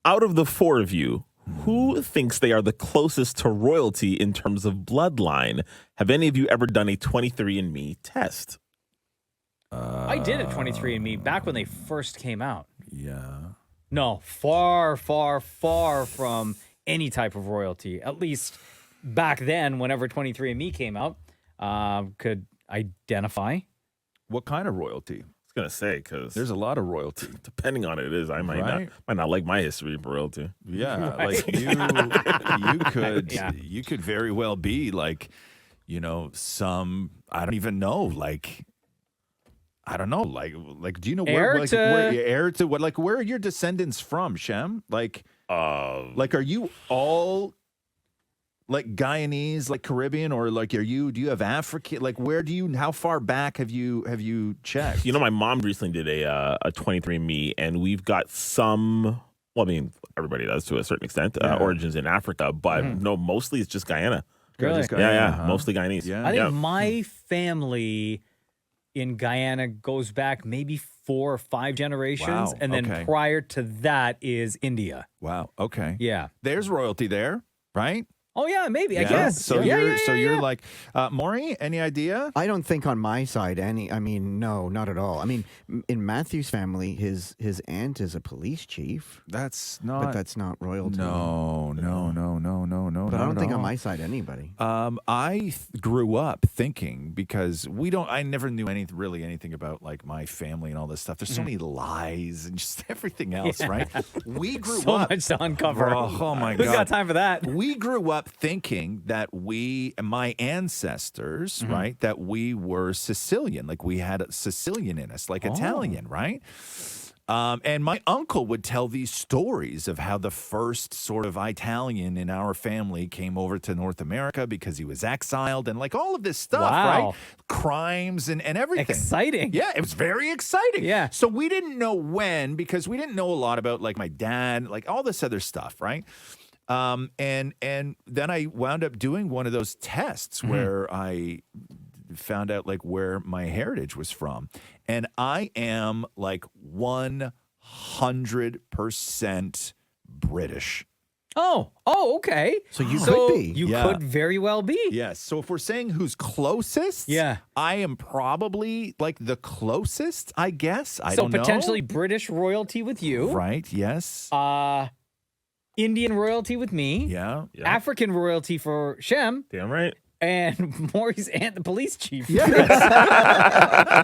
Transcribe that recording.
out of the four of you, who thinks they are the closest to royalty in terms of bloodline? Have any of you ever done a 23andMe test? I did a 23andMe back when they first came out. Yeah. No, far, far, far from any type of royalty. At least back then, whenever 23andMe came out, could identify. What kind of royalty? I was going to say, because There's a lot of royalty. depending on it is, I might Right? not like my history of royalty. Yeah, Right. like you could Yeah. you could very well be like, some I don't even know, like I don't know, like do you know Heir where like to- where heir to what, like where are your descendants from, Shem? Like are you all like Guyanese, like Caribbean, or like do you have African, like how far back have you checked? My mom recently did a 23andMe, and we've got some. Well, I mean, everybody does to a certain extent. Origins in Africa, but no, mostly it's just Guyana. Really? Yeah, mostly Guyanese. Yeah. I think my family in Guyana goes back maybe 4 or 5 generations. Wow, And then okay. prior to that is India. Wow. Okay. Yeah. There's royalty there, right? Oh, yeah, maybe, I Yeah. guess. So yeah, you're like, Maury, any idea? I don't think on my side no, not at all. I mean, in Matthew's family, his aunt is a police chief, That's but that's not royalty. No. But I don't think on my side anybody. I grew up thinking, because I never knew anything about like my family and all this stuff. There's so many lies and just everything else, right? We grew So up. much to uncover. Oh my Who's God. got time for that? We grew up thinking that my ancestors, right, that we were Sicilian, like we had a Sicilian in us, like Italian, right? And my uncle would tell these stories of how the first sort of Italian in our family came over to North America because he was exiled, and like all of this stuff, Wow. right? Crimes and everything. Exciting. Yeah, it was very exciting. Yeah. So we didn't know when, because we didn't know a lot about like my dad, like all this other stuff, right? And then I wound up doing one of those tests where I found out like where my heritage was from. And I am like 100% British. Oh, okay. So you could be. You Yeah. could very well be. Yes. So if we're saying who's closest, Yeah. I am probably like the closest, I guess. I So don't know. potentially British royalty with you. Right. Yes. Indian royalty with me. Yeah. African royalty for Shem. Damn right. And Maury's aunt, the police chief. Yeah.